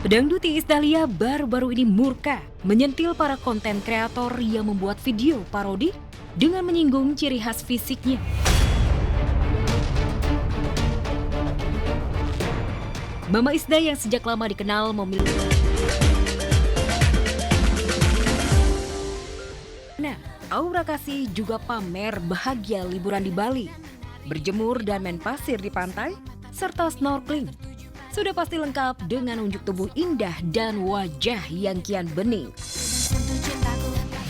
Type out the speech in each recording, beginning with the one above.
Pedangdut Iis Dahlia baru-baru ini murka menyentil para konten kreator yang membuat video parodi dengan menyinggung ciri khas fisiknya. Mama Isda yang sejak lama dikenal memiliki aura kasih juga pamer bahagia liburan di Bali, berjemur dan main pasir di pantai, serta snorkeling. Sudah pasti lengkap dengan unjuk tubuh indah dan wajah yang kian bening.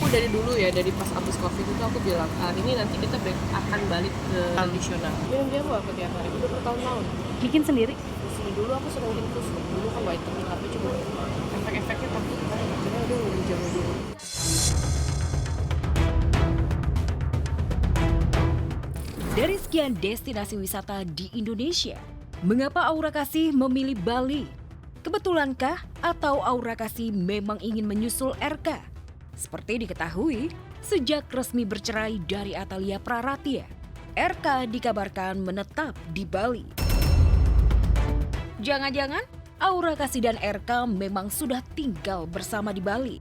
Aku dari dulu ya, dari pas abis COVID itu aku bilang, ini nanti kita akan balik ke tradisional. Dia apa tiap hari, udah bertahun-tahun. Bikin sendiri? Sini dulu aku sering infus, dulu kan whitening, tapi cuma efek-efeknya takut banget. Akhirnya udah jago dulu. Dari sekian destinasi wisata di Indonesia, mengapa Aura Kasih memilih Bali? Kebetulankah atau Aura Kasih memang ingin menyusul RK? Seperti diketahui, sejak resmi bercerai dari Atalia Praratia, RK dikabarkan menetap di Bali. Jangan-jangan Aura Kasih dan RK memang sudah tinggal bersama di Bali.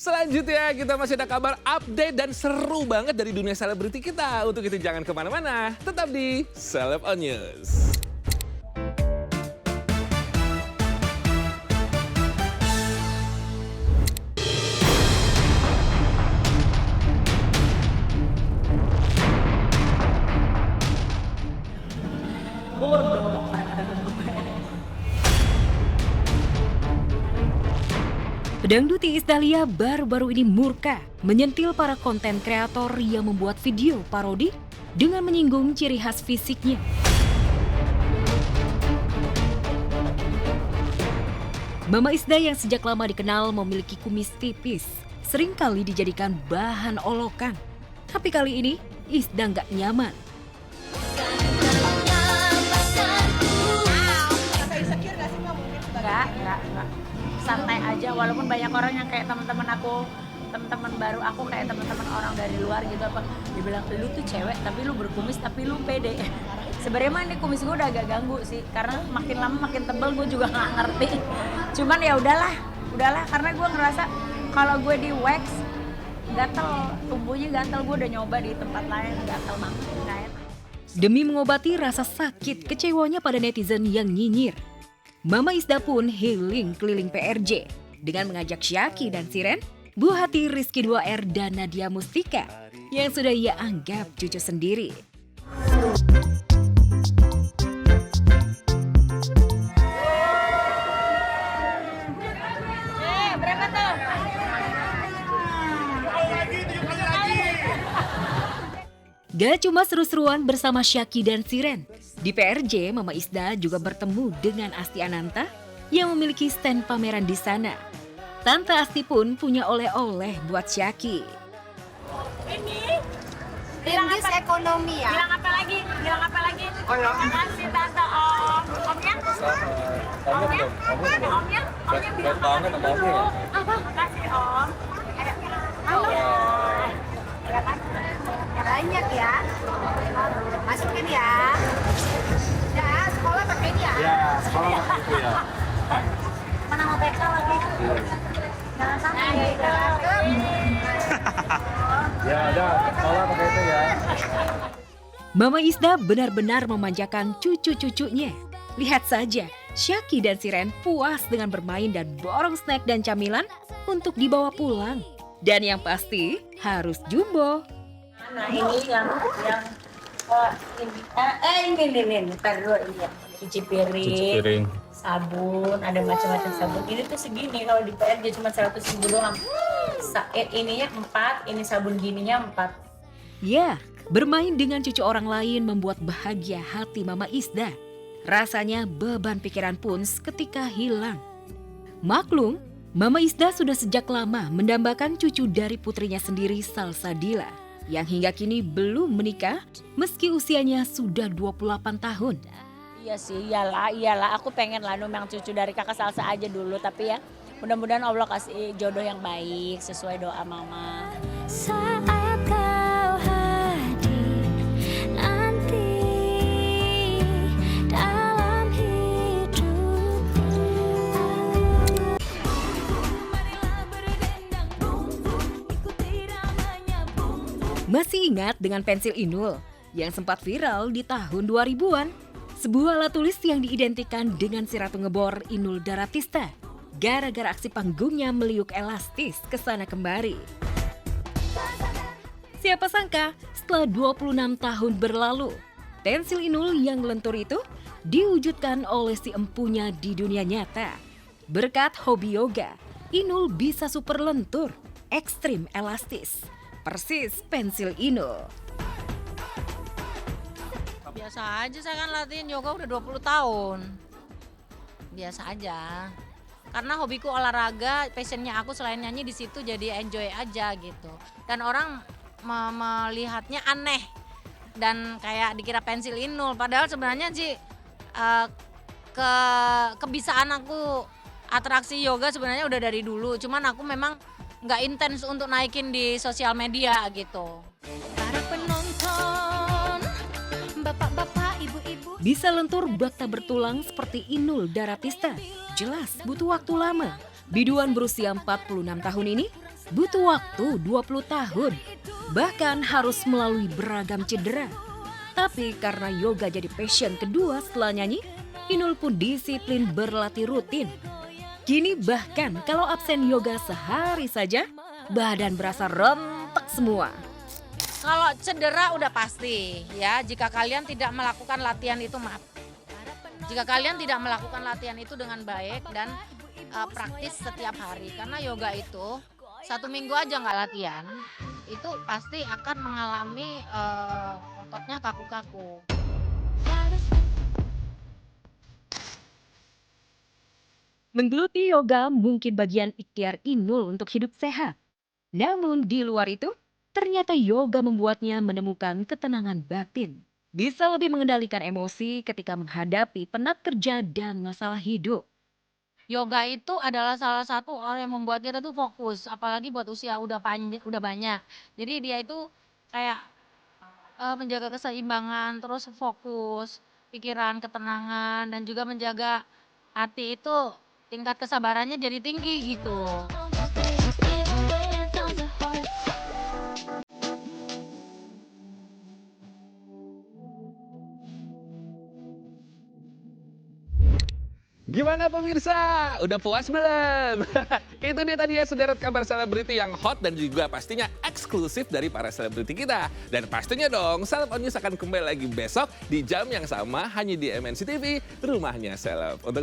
Selanjutnya kita masih ada kabar update dan seru banget dari dunia selebriti kita. Untuk itu jangan kemana-mana, tetap di Celeb On News. Pedangdut Iis Dahlia baru-baru ini murka menyentil para konten kreator yang membuat video parodi dengan menyinggung ciri khas fisiknya. Mama Isda yang sejak lama dikenal memiliki kumis tipis, seringkali dijadikan bahan olokan. Tapi kali ini Isda nggak nyaman. Enggak. Santai aja, walaupun banyak orang yang kayak teman-teman baru aku kayak teman-teman orang dari luar gitu apa dibilang lu tuh cewek tapi lu berkumis tapi lu pede. Sebenarnya mah ini kumis gue udah agak ganggu sih karena makin lama makin tebel, gue juga nggak ngerti. Cuman ya udahlah karena gue ngerasa kalau gue di wax gatel, tumbuhnya gatel. Gue udah nyoba di tempat lain gatel banget, nggak enak. Demi mengobati rasa sakit kecewanya pada netizen yang nyinyir, Mama Isda pun healing keliling PRJ dengan mengajak Syaki dan Siren, buah hati Rizky 2R dan Nadia Mustika yang sudah ia anggap cucu sendiri. Berapa tuh? Gak cuma seru-seruan bersama Syaki dan Siren. Di PRJ, Mama Isda juga bertemu dengan Asti Ananta yang memiliki stand pameran di sana. Tante Asti pun punya oleh-oleh buat Syaki. Ini Ringgis ekonomi ya. bilang apa lagi? Oh ya. Makasih tante Om. Omnya? Omnya bilang apa dulu? Makasih Om. Halo. Banyak ya. Masukin ya. Ya, sekolah pakai ini ya. Ya, sekolah itu ya. Mana mau TK lagi? Jangan sampai. Ya, udah, sekolah pakai itu ya. Mama Isda benar-benar memanjakan cucu-cucunya. Lihat saja, Syaki dan Siren puas dengan bermain dan borong snack dan camilan untuk dibawa pulang. Dan yang pasti harus jumbo. Nah ini yang ini taruh ini ya. Cuci piring, sabun, ada macam-macam sabun. Ini tuh segini kalau di PRJ cuma 100.000 doang. Ininya 4, ini sabun gininya 4. Ya, bermain dengan cucu orang lain membuat bahagia hati Mama Isda. Rasanya beban pikiran pun seketika hilang. Maklum, Mama Isda sudah sejak lama mendambakan cucu dari putrinya sendiri Salsabila, yang hingga kini belum menikah meski usianya sudah 28 tahun. Iya sih, iyalah. Aku pengen lah numang cucu dari kakak Salsa aja dulu. Tapi ya mudah-mudahan Allah kasih jodoh yang baik sesuai doa mama. Saat kau hadir nanti Masih ingat dengan pensil Inul yang sempat viral di tahun 2000-an? Sebuah alat tulis yang diidentikan dengan si Ratu Ngebor Inul Daratista. Gara-gara aksi panggungnya meliuk elastis ke sana kemari. Siapa sangka setelah 26 tahun berlalu, pensil Inul yang lentur itu diwujudkan oleh si empunya di dunia nyata. Berkat hobi yoga, Inul bisa super lentur, ekstrim elastis. Persis pensil Inul. Biasa aja, saya kan latihan yoga udah 20 tahun. Biasa aja. Karena hobiku olahraga, passionnya aku selain nyanyi di situ jadi enjoy aja gitu. Dan orang melihatnya aneh dan kayak dikira pensil Inul. Padahal sebenarnya sih kebisaan aku atraksi yoga sebenarnya udah dari dulu. Cuman aku memang nggak intens untuk naikin di sosial media gitu. Para penonton, bapak-bapak, ibu-ibu. Bisa lentur bak tak bertulang seperti Inul Daratista. Jelas butuh waktu lama. Biduan berusia 46 tahun ini butuh waktu 20 tahun. Bahkan harus melalui beragam cedera. Tapi karena yoga jadi passion kedua setelah nyanyi, Inul pun disiplin berlatih rutin. Kini bahkan kalau absen yoga sehari saja, badan berasa rentek semua. Kalau cedera udah pasti ya, jika kalian tidak melakukan latihan itu jika kalian tidak melakukan latihan itu dengan baik dan praktis setiap hari. Karena yoga itu 1 minggu aja nggak latihan, itu pasti akan mengalami ototnya kaku-kaku. Menggeluti yoga mungkin bagian ikhtiar Inul untuk hidup sehat. Namun di luar itu, ternyata yoga membuatnya menemukan ketenangan batin. Bisa lebih mengendalikan emosi ketika menghadapi penat kerja dan masalah hidup. Yoga itu adalah salah satu orang yang membuat kita tuh fokus, apalagi buat usia udah banyak. Jadi dia itu kayak menjaga keseimbangan, terus fokus, pikiran, ketenangan, dan juga menjaga hati itu tingkat kesabarannya jadi tinggi gitu. Gimana pemirsa? Udah puas belum? Itu dia tadi ya sederet kabar selebriti yang hot dan juga pastinya eksklusif dari para selebriti kita. Dan pastinya dong, Celeb On News akan kembali lagi besok di jam yang sama hanya di MNC TV, rumahnya Celeb. Untuk